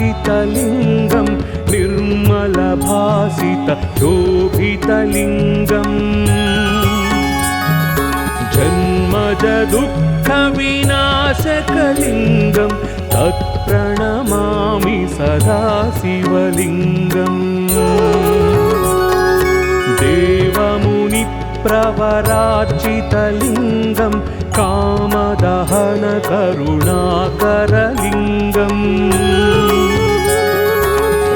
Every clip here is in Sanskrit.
रावणदर्पविनाशकलिङ्गं निर्मलभासितशोभितलिङ्गम् जन्मजदुःखविनाशकलिङ्गं तत्प्रणमामि सदा शिवलिङ्गम् देवमुनिप्रवरार्चितलिङ्गं कामदहनकरुणाकरलिङ्गम्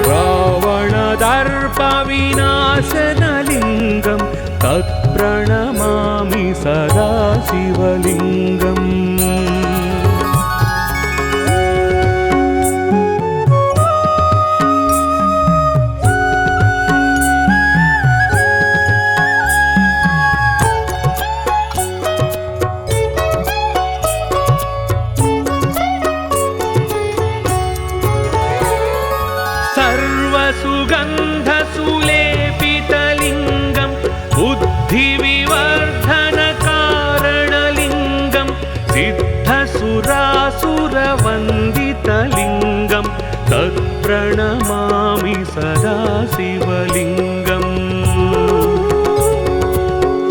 रावणदर्पविनाशनलिङ्गं तत्प्रणमामि सदा शिवलिङ्गम् सर्वसुगन्धसुलेपितलिङ्गं बुद्धिविवर्धनकारणलिङ्गं सिद्धसुरासुरवन्दितलिङ्गं तत्प्रणमामि सदा शिवलिङ्गम्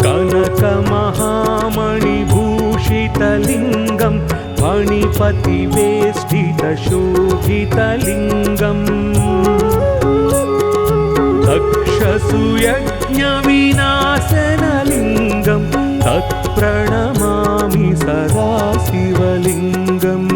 कनकमहामणिभूषितलिङ्गं फणिपतिवेष्टितशोभितलिङ्गम् तक्षसुयज्ञविनाशनलिङ्गं तत्प्रणमामि सदा शिवलिङ्गम्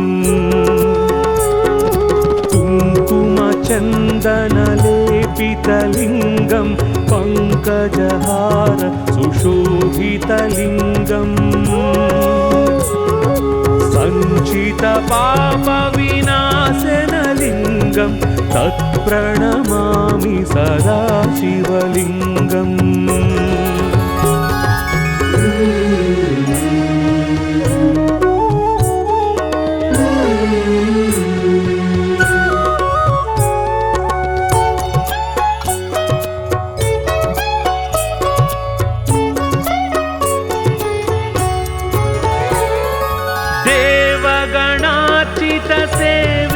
कुङ्कुमचन्दनलेपितलिङ्गं पङ्कजहार सुशोभितलिङ्गम् सञ्चितपापविनाशनलिङ्गं तत्प्रणमामि सदा शिवलिङ्गम्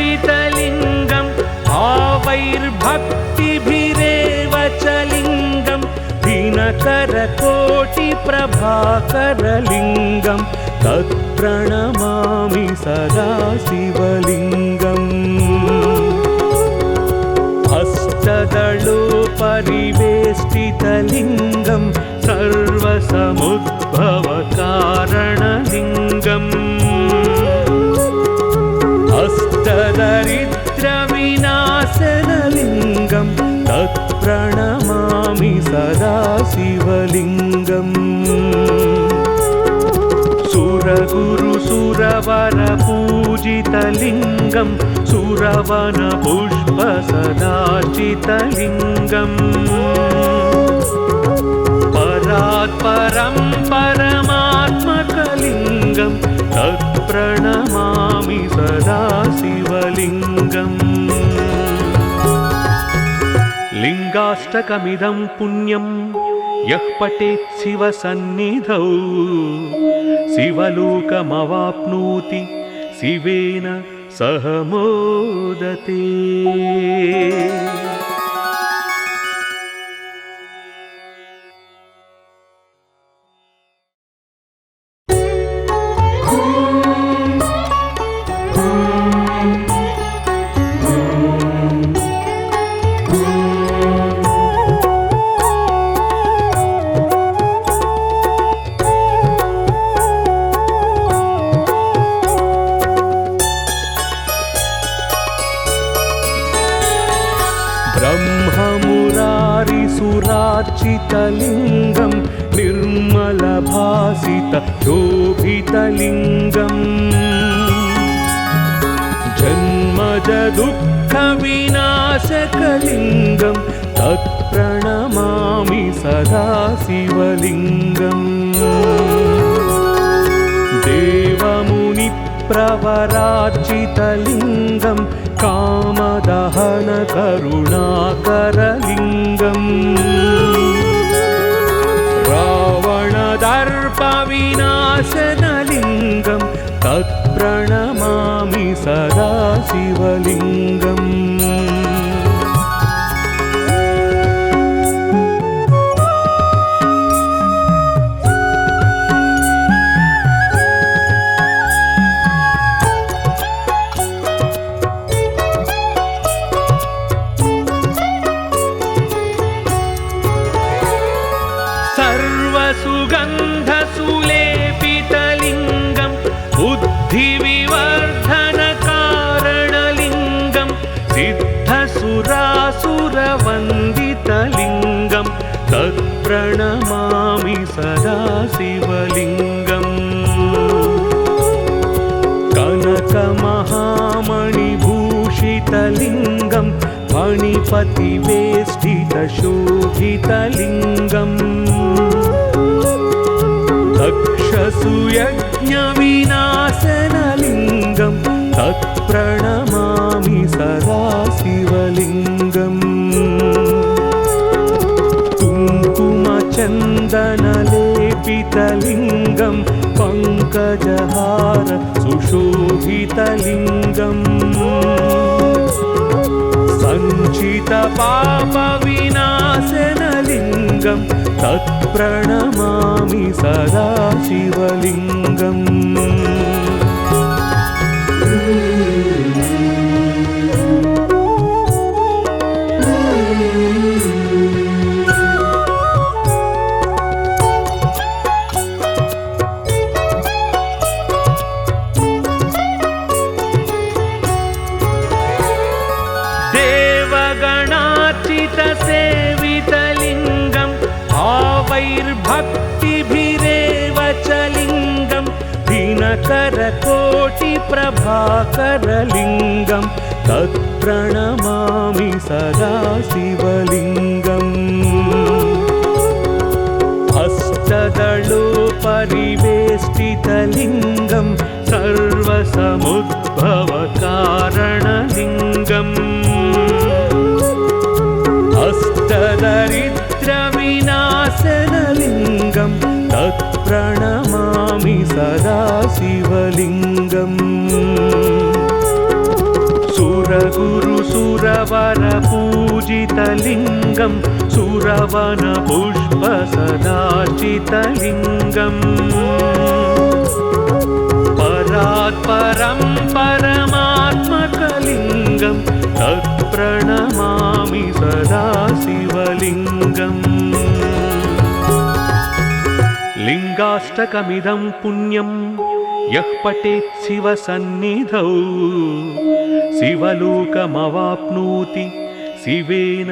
देवगणार्चितसेवितलिङ्गं भावैर्भक्तिभिरेव च लिङ्गं दिनकरकोटिप्रभाकरलिङ्गं तत्प्रणमामि सदा शिवलिङ्गम् अष्टदलोपरिवेष्टितलिङ्गं सर्वसमुद्भवकारणलिङ्गम् अष्टदरिद्रविनाशनलिङ्गं तत्प्रणमामि सदा शिवलिङ्गम् सुरगुरुसुरवरपूजितलिङ्गं सुरवनपुष्पसदार्चितलिङ्गम् परात्परं परमात्मकलिङ्गं तत्प्रणमामि सदा शिवलिङ्गम् लिङ्गाष्टकमिदं पुण्यं यः पठेत् शिवसन्निधौ शिवलोकमवाप्नोति शिवेन सह मोदते। ब्रह्ममुरारिसुरार्चितलिङ्गं निर्मलभासितशोभितलिङ्गम् जन्मजदुःखविनाशकलिङ्गं तत्प्रणमामि सदा शिवलिङ्गम् देवमुनिप्रवरार्चितलिङ्गं कामदहनकरुणाकरलिङ्गम् रावणदर्पविनाशनलिङ्गं तत्प्रणमामि सदा शिवलिङ्गम् सर्वसुगन्धसुलेपितलिङ्गं बुद्धिविवर्धनकारणलिङ्गं सिद्धसुरासुरवन्दितलिङ्गं तत्प्रणमामि सदा शिवलिङ्गम् कनकमहामणिभूषितलिङ्गं फणिपतिवेष्टितशोभितलिङ्गम् दक्षसुयज्ञविनाशनलिङ्गं तत्प्रणमामि सदा शिवलिङ्गम् कुङ्कुमचन्दनलेपितलिङ्गं पङ्कजहार सुशोभितलिङ्गम् सञ्चितपापविनाशनलिङ्गं तत्प्रणमामि सदा शिवलिङ्गम् सेवितलिङ्गं भावैर्भक्तिभिरेव च लिङ्गं दिनकरकोटिप्रभाकरलिङ्गं तत्प्रणमामि सदा शिवलिङ्गम् अष्टदलोपरिवेष्टितलिङ्गं सर्वसमुद्भवकारणलिङ्गम् अष्टदरिद्रविनाशनलिङ्गं तत्प्रणमामि सदा शिवलिङ्गम् सुरगुरुसुरवरपूजितलिङ्गं सुरवनपुष्पसदार्चितलिङ्गम् परात्परं परमात्मकलिङ्गं तत्प्रणमामि सदा शिवलिङ्गम् लिङ्गाष्टकमिदं पुण्यं यः पठेत् शिवसन्निधौ शिवलोकमवाप्नोति शिवेन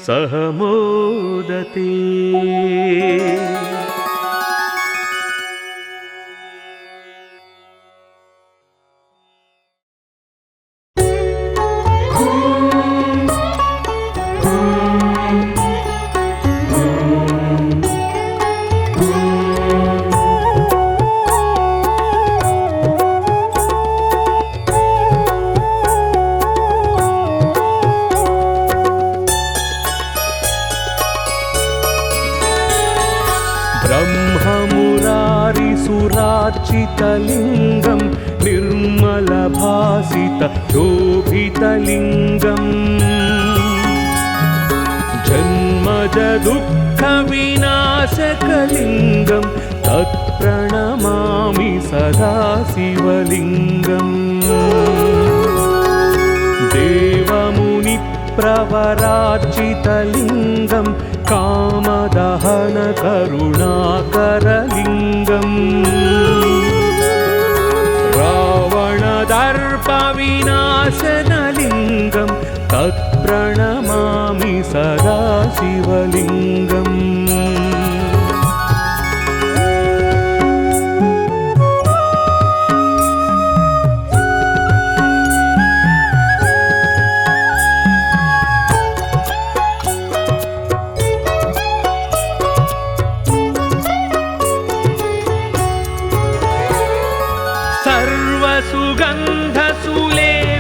सह मोदते। ब्रह्ममुरारिसुरार्चितलिङ्गं निर्मलभासितशोभितलिङ्गम् जन्मजदुःखविनाशकलिङ्गं तत्प्रणमामि सदा शिवलिङ्गम् देवमुनिप्रवरार्चितलिङ्गं कामदहनकरुणाकरलिङ्गम् रावणदर्पविनाशनलिङ्गं तत्प्रणमामि सदा शिवलिङ्गम्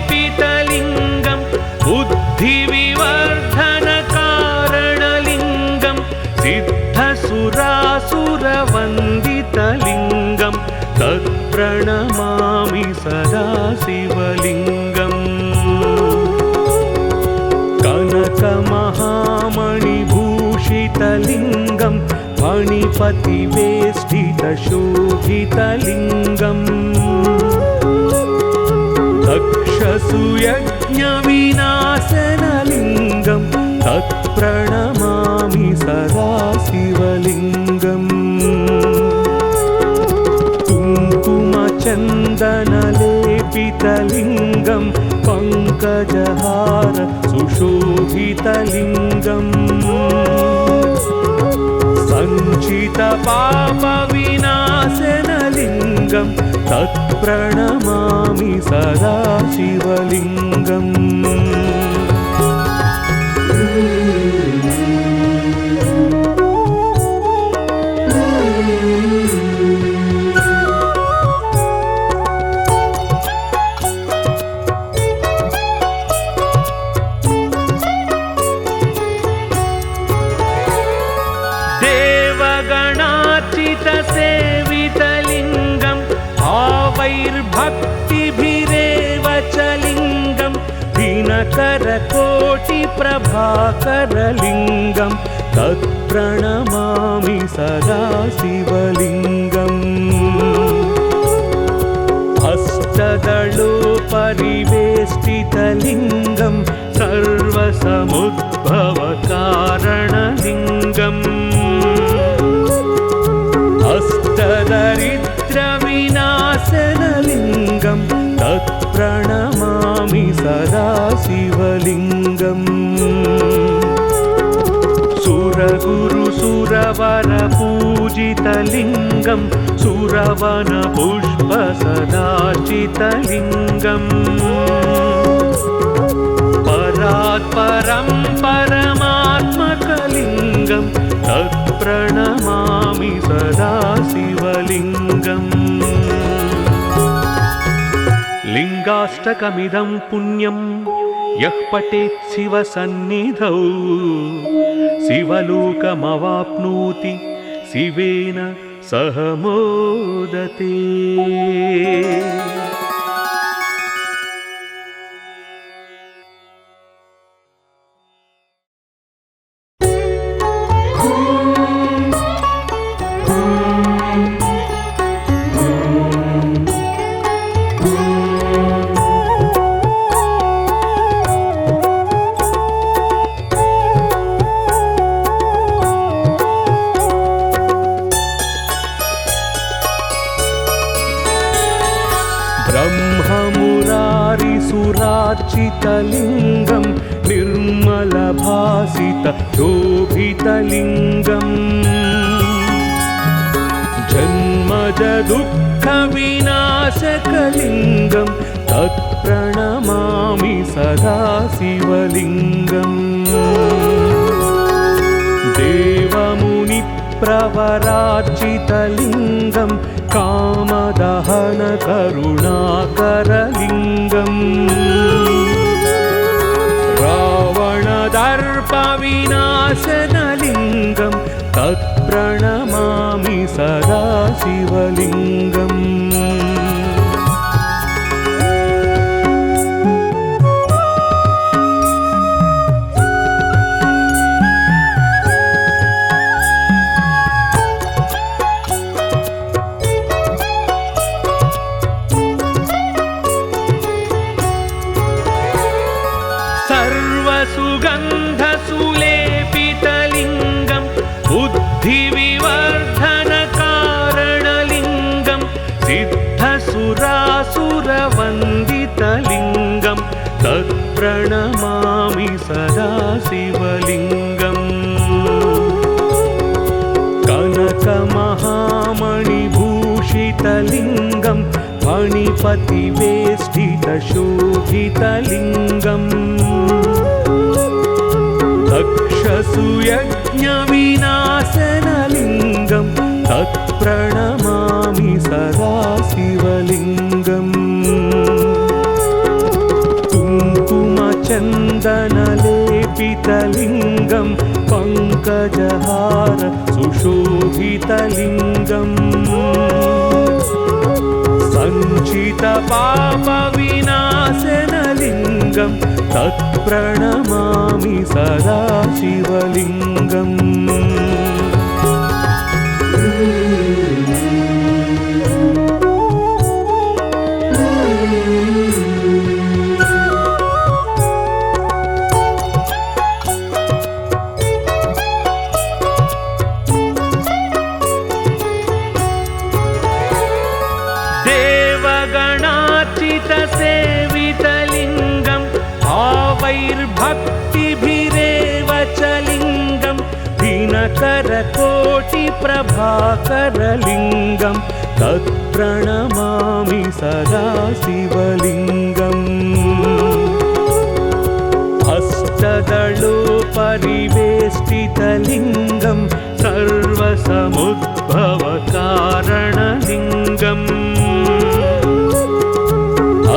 सर्वसुगन्धसुलेपितलिङ्गं बुद्धिविवर्धनकारणलिङ्गं सिद्धसुरासुरवन्दितलिङ्गं तत्प्रणमामि सदा शिवलिङ्गम् कनकमहामणिभूषितलिङ्गं फणिपतिवेष्टितशोभितलिङ्गम् दक्षसुयज्ञविनाशनलिङ्गं तत्प्रणमामि सदा शिवलिङ्गम् सुशोभितलिङ्गं पङ्कजहार सुशोभितलिङ्गम् सञ्चितपापविनाशनलिङ्गं तत्प्रणमामि सदा शिवलिङ्गम् सेवितलिङ्गं भावैर्भक्तिभिरेव च लिङ्गं दिनकरकोटिप्रभाकरलिङ्गं तत्प्रणमामि सदा शिवलिङ्गम् अष्टदलोपरिवेष्टितलिङ्गं सर्वसमुद्भवकारणलिङ्गम् अष्टदरिद्रविनाशनलिङ्गं तत्प्रणमामि सदा शिवलिङ्गम् सुरगुरुसुरवरपूजितलिङ्गं सुरवनपुष्पसदाचितलिङ्गम् परात्परं परमात्मकलिङ्गं तत्प्रणमामि सदा शिवलिङ्गम् लिङ्गाष्टकमिदं पुण्यं यः पठेत् शिवसन्निधौ शिवलोकमवाप्नोति शिवेन सह मोदते। ब्रह्ममुरारिसुरार्चितलिङ्गं निर्मलभासितशोभितलिङ्गम् जन्मजदुःखविनाशकलिङ्गं तत्प्रणमामि सदा शिवलिङ्गम् देवमुनिप्रवरार्चितलिङ्गं कामदहनकरुणाकरलिङ्गम् रावणदर्पविनाशनलिङ्गं तत्प्रणमामि सदा शिवलिङ्गम् सर्वसुगन्धसुलेपितलिङ्गं बुद्धिविवर्धनकारणलिङ्गं सिद्धसुरासुरवन्दितलिङ्गं तत्प्रणमामि सदा शिवलिङ्गम् कनकमहामणिभूषितलिङ्गं फणिपतिवेष्टितशोभितलिङ्गम् दक्षसुयज्ञविनाशनलिङ्गं तत्प्रणमामि सदा शिवलिङ्गम् कुङ्कुमचन्दनलेपितलिङ्गं पङ्कजहार सुशोभितलिङ्गम् सञ्चितपापविनाशनलिङ्गं तत्प्रणमामि सदा शिवलिङ्गम् देवगणार्चितसे दिनकरकोटिप्रभाकरलिङ्गं तत्प्रणमामि सदा शिवलिङ्गम् अष्टदलोपरिवेष्टितलिङ्गं सर्वसमुद्भवकारणलिङ्गम्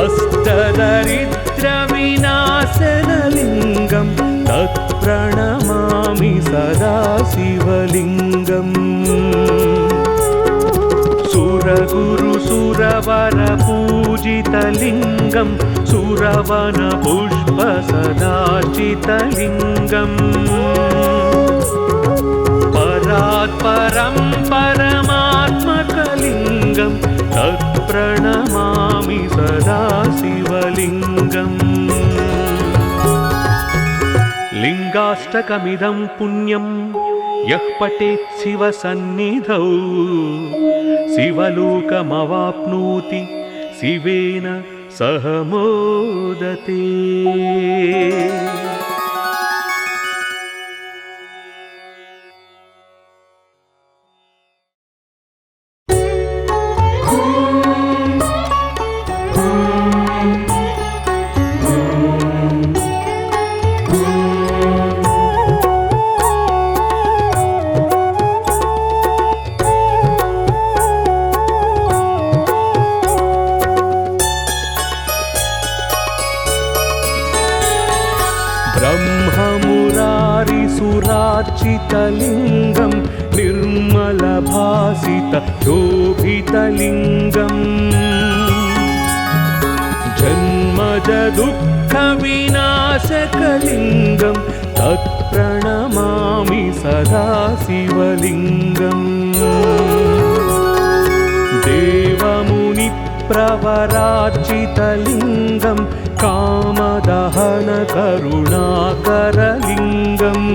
अष्टदरिद्रविनाशनलिङ्गं तत्प्रणमामि सदा शिवलिङ्गम् सुरगुरुसुरवरपूजितलिङ्गं सुरवनपुष्पसदार्चितलिङ्गम् परात्परं परमात्मकलिङ्गं तत्प्रणमामि सदा शिवलिङ्गम् लिङ्गाष्टकमिदं पुण्यं यः पठेत् शिवसन्निधौ शिवलोकमवाप्नोति शिवेन सह मोदते। ब्रह्ममुरारिसुरार्चितलिङ्गं निर्मलभासितशोभितलिङ्गम् जन्मजदुःखविनाशकलिङ्गं तत्प्रणमामि सदा शिवलिङ्गम् देवमुनिप्रवरार्चितलिङ्गं कामदहनकरुणाकरलिङ्गम्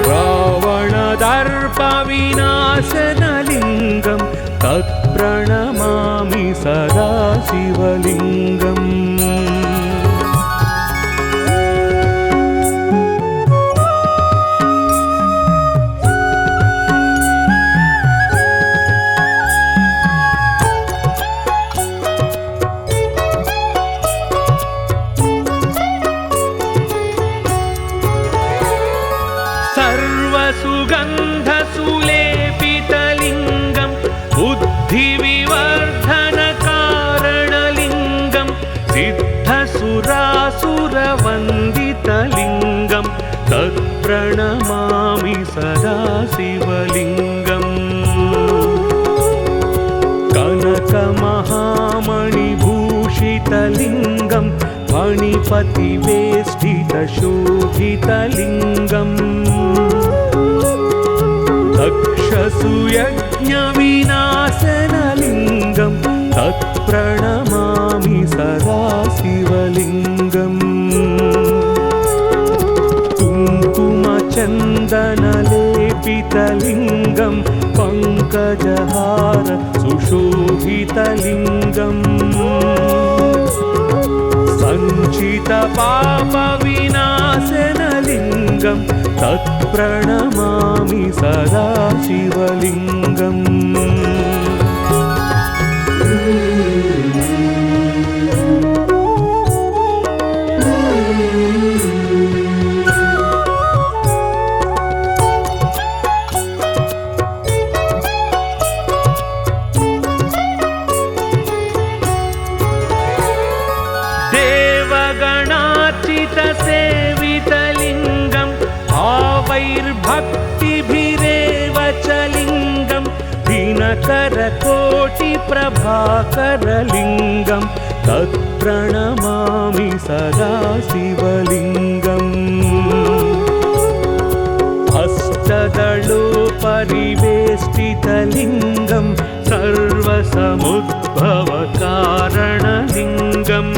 रावणदर्पविनाशनलिङ्गं तत्प्रणमामि सदा शिवलिङ्गम् सर्वसुगन्धसुलेपितलिङ्गं बुद्धिविवर्धनकारणलिङ्गं सिद्धसुरासुरवन्दितलिङ्गं तत्प्रणमामि सदा शिवलिङ्गम् कनकमहामणिभूषितलिङ्गं फणिपतिवेष्टितशोभितलिङ्गम् दक्षसुयज्ञविनाशनलिङ्गं तत्प्रणमामि सदा शिवलिङ्गम् कुङ्कुमचन्दनलेपितलिङ्गं पङ्कजहार सुशोभितलिङ्गम् सञ्चितपापविनाशनलिङ्गं तत्प्रणमामि सदा शिवलिङ्गम् देवगणार्चितसेवितलिङ्गं भावैर्भक्तिभिरेव च लिङ्गं दिनकरकोटिप्रभाकरलिङ्गं तत्प्रणमामि सदा शिवलिङ्गम् अष्टदलोपरिवेष्टितलिङ्गं सर्वसमुद्भवकारणलिङ्गम्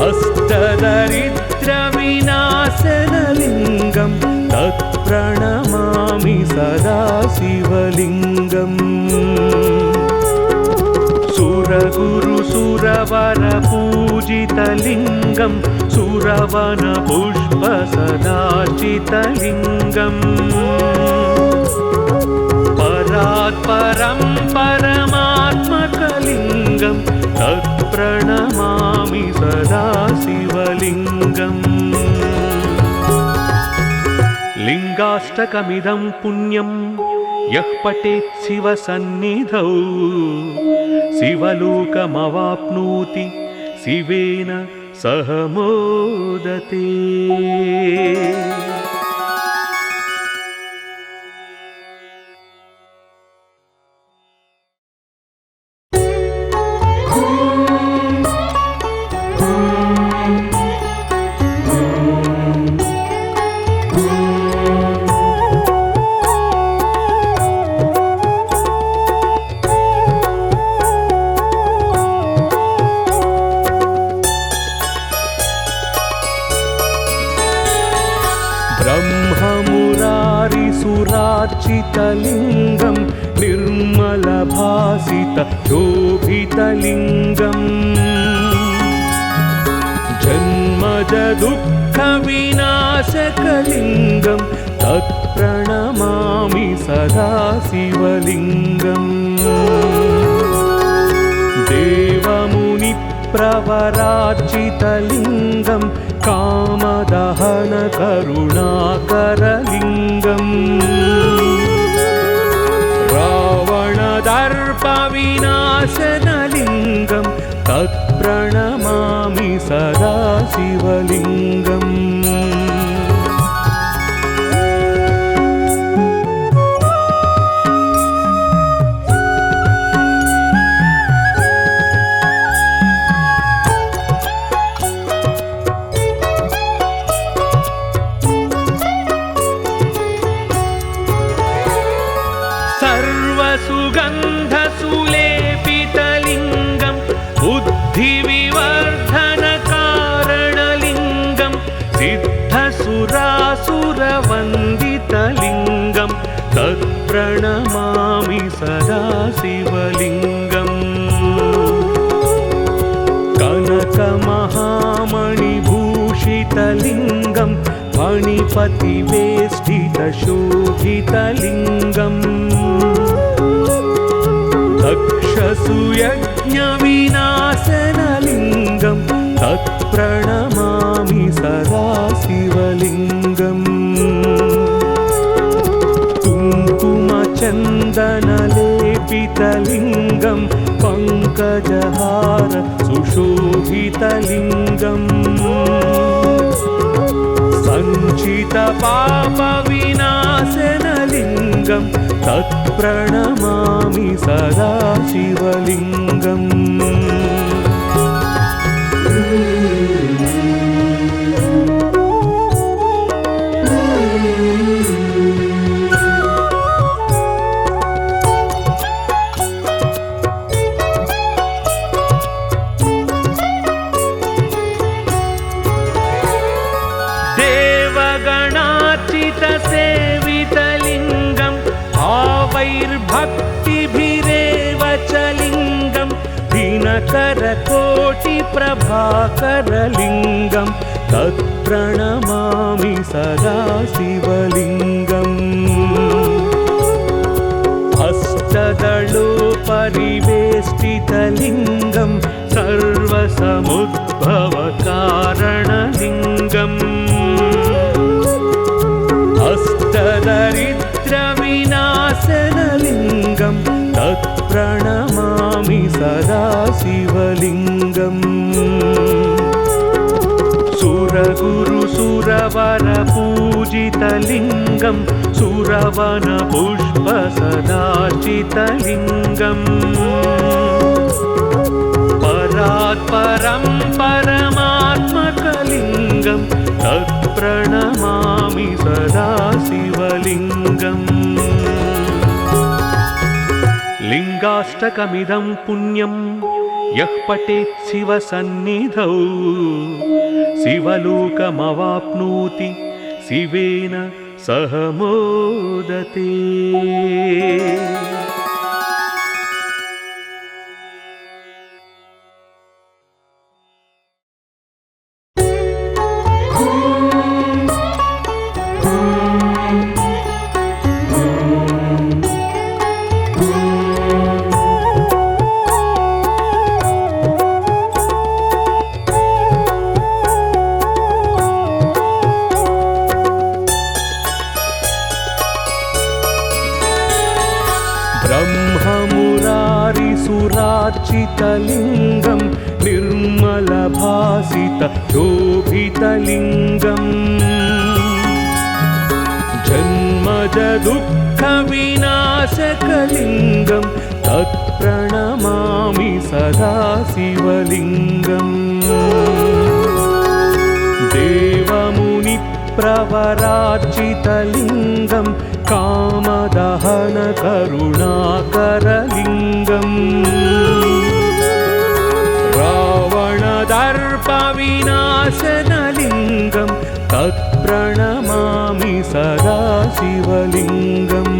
अष्टदरिद्रविनाशनलिङ्गं तत्प्रणमामि सदा शिवलिङ्गम् सुरगुरुसुरवरपूजितलिङ्गं सुरवनपुष्पसदाचितलिङ्गम् परात्परं परमात्मकलिङ्गं तत्प्रणमामि सदा शिवलिङ्गम् लिङ्गाष्टकमिदं पुण्यं यः पठेत् शिवसन्निधौ शिवलोकमवाप्नोति शिवेन सह मोदते। ब्रह्ममुरारिसुरार्चितलिङ्गं निर्मलभासितशोभितलिङ्गम् जन्मजदुःखविनाशकलिङ्गं तत्प्रणमामि सदा शिवलिङ्गम् देवमुनिप्रवरार्चितलिङ्गं कामदहनकरुणाकरलिङ्गम् रावणदर्पविनाशनलिङ्गं तत्प्रणमामि सदा शिवलिङ्गम् सर्वसुगन्धसुलेपितलिङ्गं बुद्धिविवर्धनकारणलिङ्गं सिद्धसुरासुरवन्दितलिङ्गं तत्प्रणमामि सदा शिवलिङ्गम् कनकमहामणिभूषितलिङ्गं फणिपतिवेष्टितशोभितलिङ्गम् तक्षसुयज्ञविनाशनलिङ्गं तत्प्रणमामि सदा शिवलिङ्गम् कुङ्कुमचन्दनलेपितलिङ्गं पङ्कजहार सुशोभितलिङ्गम् सञ्चितपापविनाशनलिङ्गं तत्प्रणमामि सदा शिवलिङ्गम् देवगणार्चितसेवितलिङ्गं भावैर्भक्तिभिरेव च लिङ्गं दिनकरकोटिप्रभाकरलिङ्गं तत्प्रणमामि सदा शिवलिङ्गम् अष्टदलोपरिवेष्टितलिङ्गं सर्वसमुद्भवकारणलिङ्गम् अष्टदरिद्रविनाशनलिङ्गं तत्प्रणमामि सदा शिवलिङ्गम् सुरगुरुसुरवरपूजितलिङ्गं सुरवनपुष्पसदाचितलिङ्गम् परात्परं परमात्मकलिङ्गं तत्प्रणमामि सदा शिवलिङ्गम् लिङ्गाष्टकमिदं पुण्यं यः पठेत् शिवसन्निधौ शिवलोकमवाप्नोति शिवेन सह मोदते। सुरार्चितलिङ्गं निर्मलभासितशोभितलिङ्गम् जन्मजदुःखविनाशकलिङ्गं तत्प्रणमामि सदा शिवलिङ्गम् देवमुनिप्रवरार्चितलिङ्गं कामदहनकरुणाकरलिङ्गम् रावणदर्पविनाशनलिङ्गं तत्प्रणमामि सदा शिवलिङ्गम्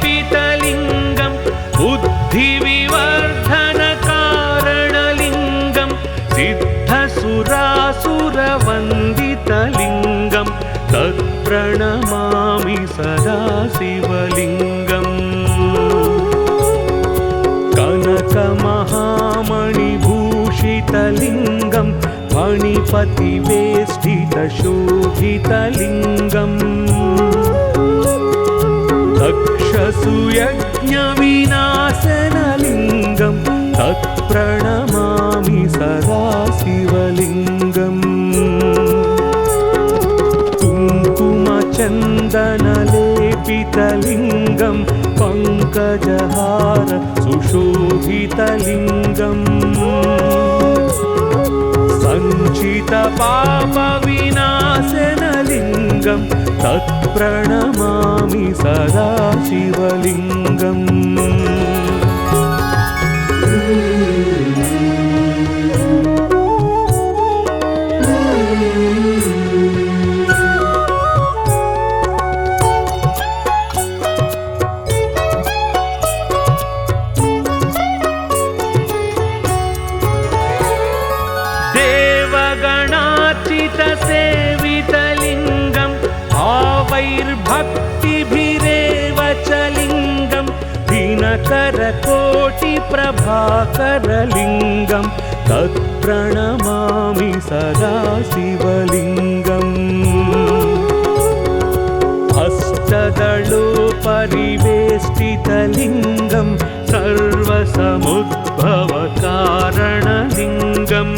सर्वसुगन्धसुलेपितलिङ्गं बुद्धिविवर्धनकारणलिङ्गं सिद्धसुरासुरवन्दितलिङ्गं तत्प्रणमामि सदा शिवलिङ्गम् कनकमहामणिभूषितलिङ्गं फणिपतिवेष्टितशोभितलिङ्गम् दक्षसुयज्ञविनाशनलिङ्गं तत्प्रणमामि सदा शिवलिङ्गम् कुङ्कुमचन्दनलेपितलिङ्गं पङ्कजहार सुशोभितलिङ्गम् सञ्चितपापविनाशनलिङ्गं तत्प्रणमामि सदा शिवलिङ्गम् देवगणार्चितसेवितलिङ्गं भावैर्भक्तिभिरेव च लिङ्गं दिनकरकोटिप्रभाकरलिङ्गं तत्प्रणमामि सदा शिवलिङ्गम् अष्टदलोपरिवेष्टितलिङ्गं सर्वसमुद्भवकारणलिङ्गम्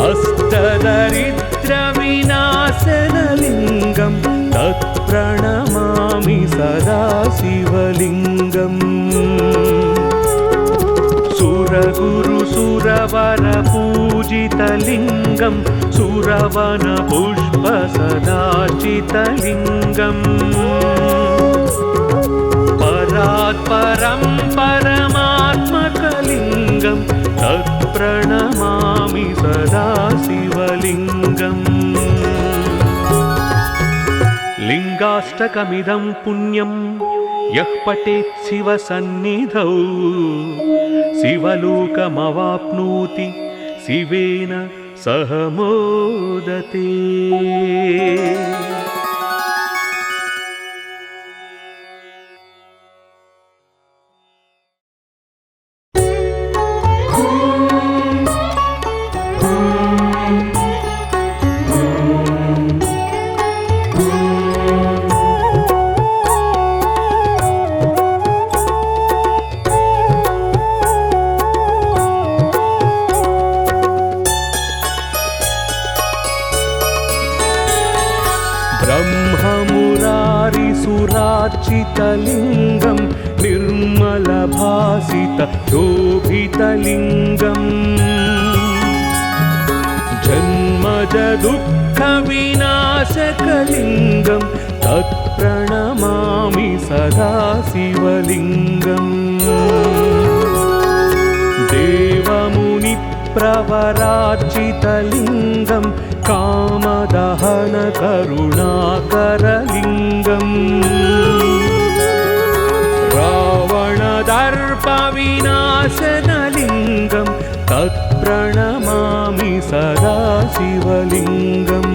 अष्टदरिद्रविनाशनलिङ्गं तत्प्रणमामि सदा शिवलिङ्गम् सुरगुरुसुरवरपूजितलिङ्गं सुरवनपुष्पसदार्चितलिङ्गम् परात्परं परमात्मकलिङ्गं तत्प्रणमामि सदा शिवलिङ्गम् लिङ्गाष्टकमिदं पुण्यं यः पठेत् शिवसन्निधौ शिवलोकमवाप्नोति शिवेन सह मोदते। ब्रह्ममुरारिसुरार्चितलिङ्गं निर्मलभासितशोभितलिङ्गम् जन्मजदुःखविनाशकलिङ्गं तत्प्रणमामि सदा शिवलिङ्गम् देवमुनिप्रवरार्चितलिङ्गं कामदहनकरुणाकरलिङ्गम् रावणदर्पविनाशनलिङ्गं तत्प्रणमामि सदा सदाशिवलिङ्गम्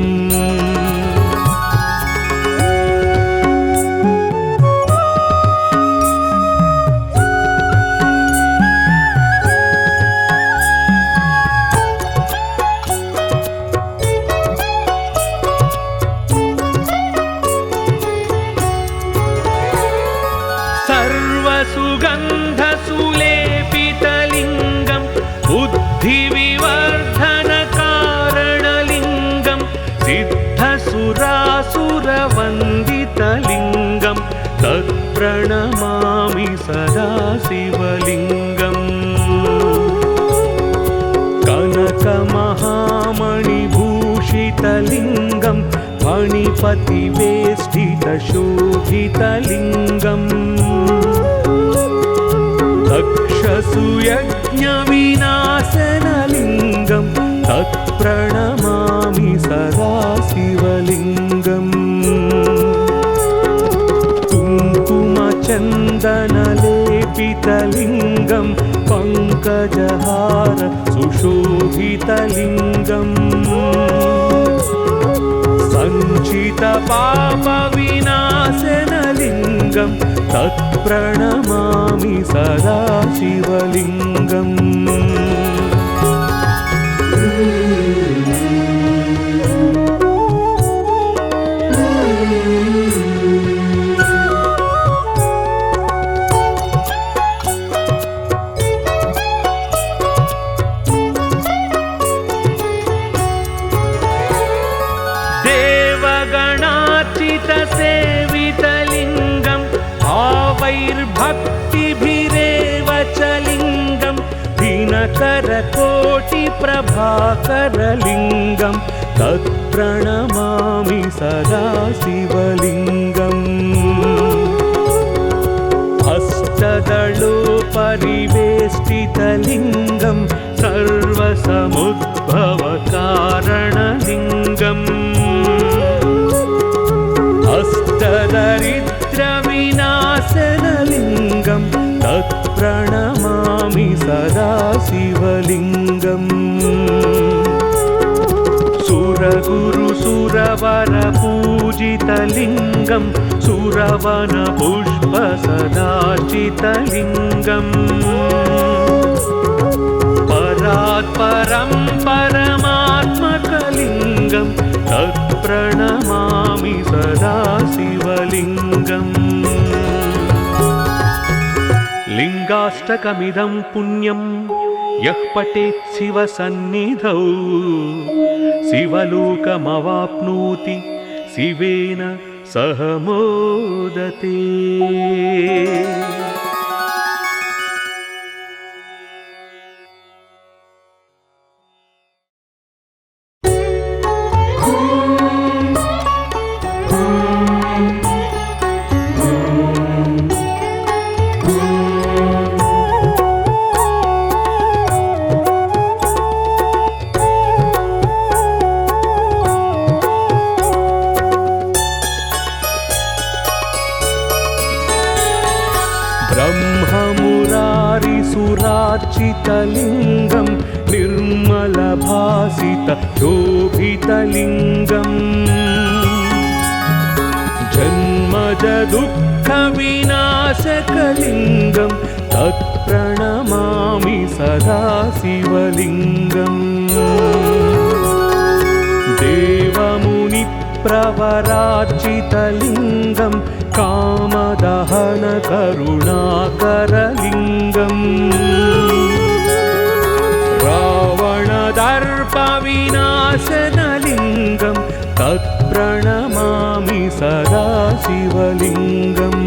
सर्वसुगन्धसुलेपितलिङ्गं बुद्धिविवर्धनकारणलिङ्गं सिद्धसुरासुरवन्दितलिङ्गं तत्प्रणमामि सदा शिवलिङ्गम् कनकमहामणिभूषितलिङ्गं फणिपतिवेष्टितशोभितलिङ्गम् तक्षसुयज्ञविनाशनलिङ्गं तत्प्रणमामि सदा शिवलिङ्गम् कुङ्कुमचन्दनलेपितलिङ्गं पङ्कजहार सुशोभितलिङ्गम् सञ्चितपापविनाशनलिङ्गं तत्प्रणमामि सदा शिवलिङ्गम् देवगणार्चितसेवितलिङ्गं भावैर्भक्तिभिरेव च लिङ्गं दिनकरकोटिप्रभाकरलिङ्गं तत्प्रणमामि सदा शिवलिङ्गम् अष्टदलोपरिवेष्टितलिङ्गं सर्वसमुद्भवकारणलिङ्गम् अष्टदरिद्रविनाशनलिङ्गं तत्प्रणमामि सदा शिवलिङ्गम् सुरगुरुसुरवरपूजितलिङ्गं सुरवनपुष्पसदार्चितलिङ्गम् परात्परं परमात्मकलिङ्गं तत्प्रणमामि सदा शिवलिङ्गम् लिङ्गाष्टकमिदं पुण्यं यः पठेत् शिवसन्निधौ शिवलोकमवाप्नोति शिवेन सह मोदते। ब्रह्ममुरारिसुरार्चितलिङ्गं निर्मलभासितशोभितलिङ्गम् जन्मजदुःखविनाशकलिङ्गं तत्प्रणमामि सदा शिवलिङ्गम् देवमुनिप्रवरार्चितलिङ्गं कामदहनकरुणाकरलिङ्गम् रावणदर्पविनाशनलिङ्गं तत्प्रणमामि सदा शिवलिङ्गम्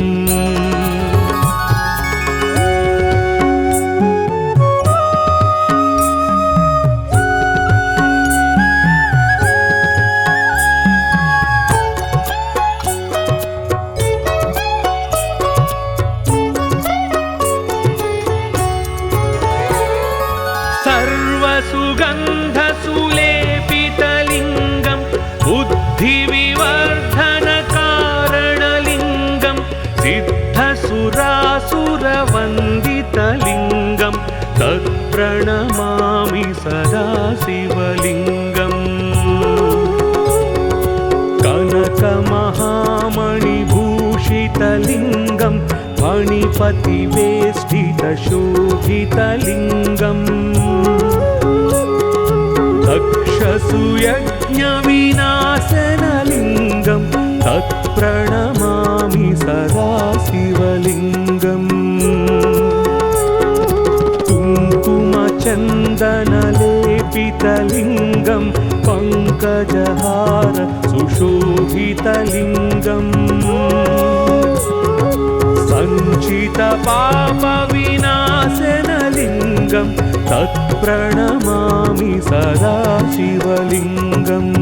सर्वसुगन्धसुलेपितलिङ्गं बुद्धिविवर्धनकारणलिङ्गं सिद्धसुरासुरवन्दितलिङ्गं तत्प्रणमामि सदा शिवलिङ्गम् धूमपतिवेष्टितशोभितलिङ्गम् तक्षसुयज्ञविनाशनलिङ्गं तत्प्रणमामि सदा शिवलिङ्गम् कुङ्कुमचन्दनलेपितलिङ्गं पङ्कजहार सुशोभितलिङ्गम् सञ्चितपापविनाशनलिङ्गं तत्प्रणमामि सदा शिवलिङ्गम्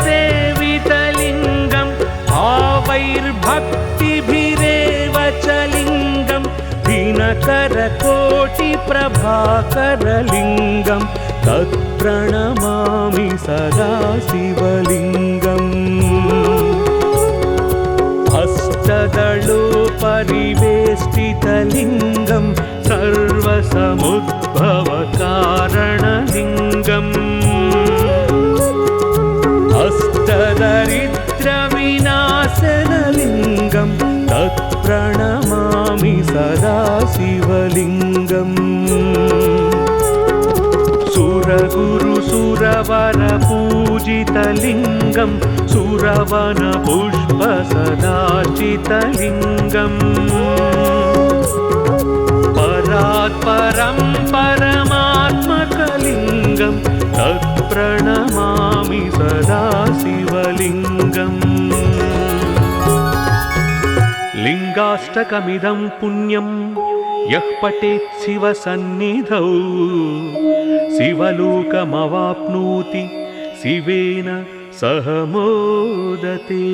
सेवितलिङ्गं भावैर्भक्तिभिरेव च लिङ्गं दिनकरकोटिप्रभाकरलिङ्गं तत्प्रणमामि सदा शिवलिङ्गम् अष्टदलोपरिवेष्टितलिङ्गं सर्वसमुद्भवकारणलिङ्गम् अष्टदरिद्रविनाशनलिङ्गं तत्प्रणमामि सदा शिवलिङ्गम् सुरगुरुसुरवरपूजितलिङ्गं सुरवनपुष्पसदाचितलिङ्गम् परात्परं परमात्मकलिङ्गं तत्प्रणमामि सदा शिवलिङ्गम् लिङ्गाष्टकमिदं पुण्यं यः पठेत् शिवसन्निधौ शिवलोकमवाप्नोति शिवेन सह मोदते।